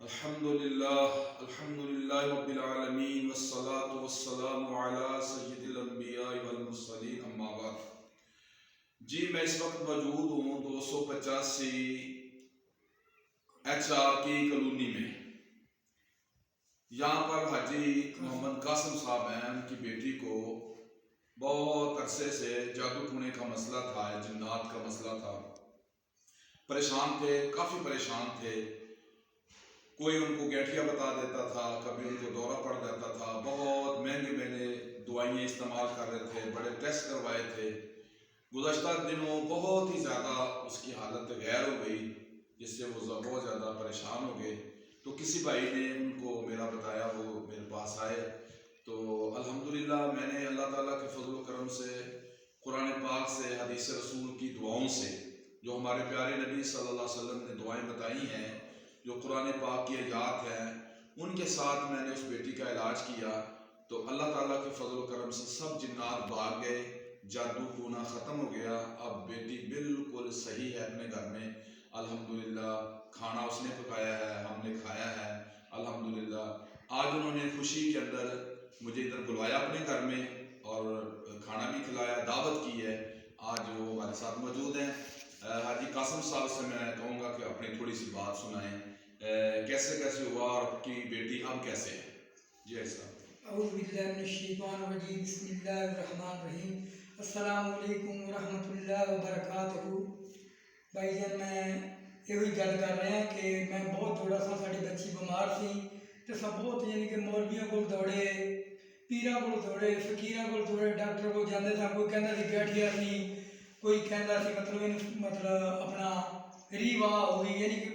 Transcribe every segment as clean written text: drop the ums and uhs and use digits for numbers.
الحمدللہ رب العالمین والصلاة والسلام علی سید الانبیاء والمرسلین اما بعد۔ جی میں اس وقت موجود ہوں 285 HR کی کالونی میں۔ یہاں پر حاجی محمد قاسم صاحب ہیں، ان کی بیٹی کو بہت عرصے سے جادو ٹونے کا مسئلہ تھا، جنات کا مسئلہ تھا، پریشان تھے، کافی پریشان تھے۔ کوئی ان کو گیٹھیا بتا دیتا تھا، کبھی ان کو دورہ پڑ جاتا تھا، بہت مہنگے دوائیں استعمال کر رہے تھے، بڑے ٹیسٹ کروائے تھے۔ گزشتہ دنوں بہت ہی زیادہ اس کی حالت غیر ہو گئی، جس سے وہ بہت زیادہ پریشان ہو گئے۔ تو کسی بھائی نے ان کو میرا بتایا، وہ میرے پاس آئے، تو الحمدللہ میں نے اللہ تعالیٰ کے فضل و کرم سے، قرآن پاک سے، حدیث رسول کی دعاؤں سے، جو ہمارے پیارے نبی صلی اللہ علیہ وسلم نے دعائیں بتائی ہیں، جو قرآن پاک کی آیات ہیں، ان کے ساتھ میں نے اس بیٹی کا علاج کیا۔ تو اللہ تعالیٰ کے فضل و کرم سے سب جنات بھاگ گئے، جادو ٹونا ختم ہو گیا۔ اب بیٹی بالکل صحیح ہے اپنے گھر میں، الحمدللہ۔ کھانا اس نے پکایا ہے، ہم نے کھایا ہے، الحمدللہ۔ آج انہوں نے خوشی کے اندر مجھے ادھر بلوایا اپنے گھر میں، اور کھانا بھی کھلایا، دعوت کی ہے۔ آج وہ ہمارے ساتھ موجود ہیں۔ حاجی قاسم صاحب سے میں کہوں گا کہ اپنی تھوڑی سی بات سنائیں، کیسے ہوا، اور آپ کی بیٹی اب کیسے ہے؟ جی صاحب۔ اعوذ باللہ من الشیطان الرجیم، بسم اللہ الرحمن الرحیم۔ السلام علیکم ورحمۃ اللہ وبرکاتہ۔ بھائی جان میں یہ گل کر رہا ہوں کہ میں بہت تھوڑا سا ساری بچی بیمار سی، تو سب بہت یعنی کہ مولویوں کو دوڑے، پیراں کو دوڑے، فقیراں کو دوڑے، ڈاکٹر کو جاندے سا، کوئی کہندا سی گیٹھیا سی، کوئی کہندا سی مطلب اپنا ریوا ہوئی، یعنی کہ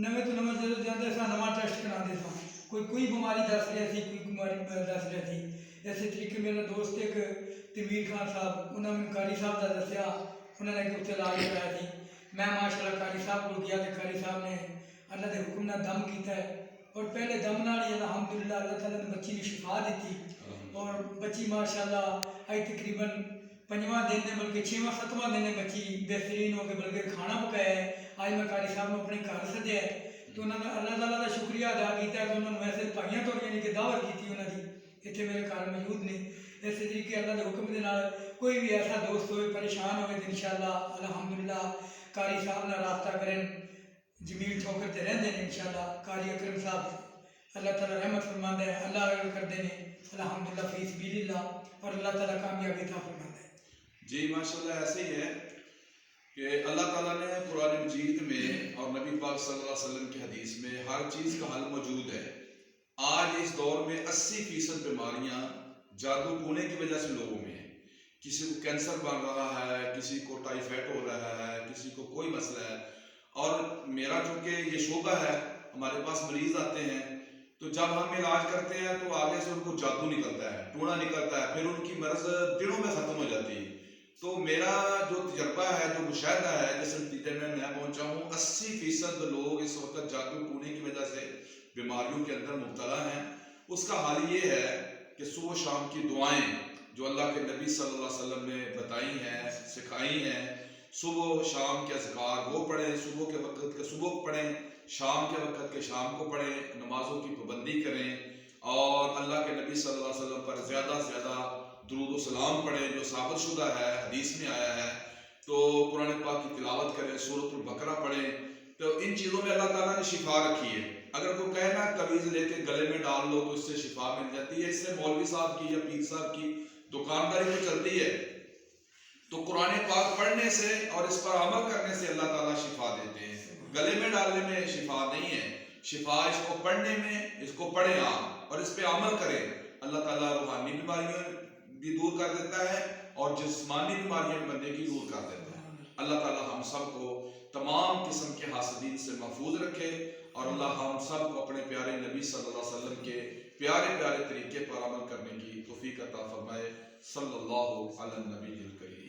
نویں تو نویں جدوں جاندے سا نواں ٹیسٹ کراندے سا، کوئی بیماری دس رہا سی، کوئی بیماری دس رہا سی۔ اسی طریقے میرا دوست ایک تنویر خان صاحب، انہوں نے قاری صاحب کا دسیا، انہوں نے کہ اتنے علاج کرایا سی۔ میں ماشاءاللہ قاری صاحب کو گیا تو قاری صاحب نے اللہ کے حکم نال دم کیتا ہے، اور پہلے دم نال ہی الحمدللہ اللہ تعالیٰ نے بچی نے شفا دیتی، اور بچی ماشاءاللہ آج تقریباً 5واں دن ہے، بلکہ 6واں 7واں دن ہے، بچی بہترین ہو کے بلکہ کھانا پکایا ہے۔ آج میں قاری صاحب نے اپنے گھر سدیا ہے، تو انہوں نے اللہ تعالیٰ کا شکریہ ادا کیا ہے، تو انہوں نے ویسے بھائیاں تو یعنی کہ دعوت کی انہوں نے اتنے میرے گھر موجود نے۔ اسی طریقے اللہ کے حکم کے نال کوئی بھی ایسا دوست ہوئے پریشان ہوئے تو انشاءاللہ الحمدللہ قاری صاحب نے رابطہ کریں، جمیل ٹھوکر تے رہندے ہیں انشاءاللہ۔ قاری اکرم صاحب اللہ تعالیٰ رحمت فرماندا ہے، اللہ عزت کرتے ہیں الحمدللہ فی سبیل اللہ، اور اللہ تعالیٰ کامیابی عطا فرماندا ہے۔ جی ماشاءاللہ ایسے ہی ہے کہ اللہ تعالیٰ نے قرآن مجید میں اور نبی پاک صلی اللہ علیہ وسلم کی حدیث میں ہر چیز کا حل موجود ہے۔ آج اس دور میں 80% بیماریاں جادو ٹونے کی وجہ سے لوگوں میں ہیں۔ کسی کو کینسر بن رہا ہے، کسی کو ٹائیفائڈ ہو رہا ہے، کسی کو کوئی مسئلہ ہے۔ اور میرا چونکہ یہ شعبہ ہے، ہمارے پاس مریض آتے ہیں، تو جب ہم علاج کرتے ہیں تو آگے سے ان کو جادو نکلتا ہے، ٹونا نکلتا ہے، پھر ان کی مرض دنوں میں ختم ہو جاتی ہے۔ تو میرا جو تجربہ ہے، جو مشاہدہ ہے، جس نتیجے میں پہنچا ہوں، 80% لوگ اس وقت جادو ٹونے کی وجہ سے بیماریوں کے اندر مبتلا ہیں۔ اس کا حل یہ ہے کہ صبح و شام کی دعائیں جو اللہ کے نبی صلی اللہ علیہ وسلم نے بتائی ہیں، سکھائی ہیں، صبح و شام کے اذکار وہ پڑھیں، صبح کے وقت کے صبح پڑھیں، شام کے وقت کے شام کو پڑھیں، نمازوں کی پابندی کریں، اور اللہ کے نبی صلی اللہ علیہ وسلم پر زیادہ سے زیادہ درود و سلام پڑھیں، جو ثابت شدہ ہے، حدیث میں آیا ہے۔ تو قرآن پاک کی تلاوت کریں، سورۃ البقرہ پڑھیں۔ تو ان چیزوں میں اللہ تعالیٰ نے شفا رکھی ہے۔ اگر کوئی کہے نا تعویذ لے کے گلے میں ڈال لو تو اس سے شفا مل جاتی ہے، اس سے مولوی صاحب کی یا پیر صاحب کی دکانداری تو چلتی ہے۔ تو قرآن پاک پڑھنے سے اور اس پر عمل کرنے سے اللہ تعالیٰ شفا دیتے ہیں، گلے میں ڈالنے میں شفا نہیں ہے۔ شفا اس کو پڑھنے میں، اس کو پڑھیں آپ اور اس پہ عمل کریں، اللہ تعالیٰ روحانی بیماریوں بھی دور کر دیتا ہے اور جسمانی بیماریاں بندے کی دور کر دیتا ہے۔ اللہ تعالیٰ ہم سب کو تمام قسم کے حاسدین سے محفوظ رکھے، اور اللہ ہم سب کو اپنے پیارے نبی صلی اللہ علیہ وسلم کے پیارے پیارے طریقے پر عمل کرنے کی توفیق عطا فرمائے۔ صلی اللہ علی النبی الکریم۔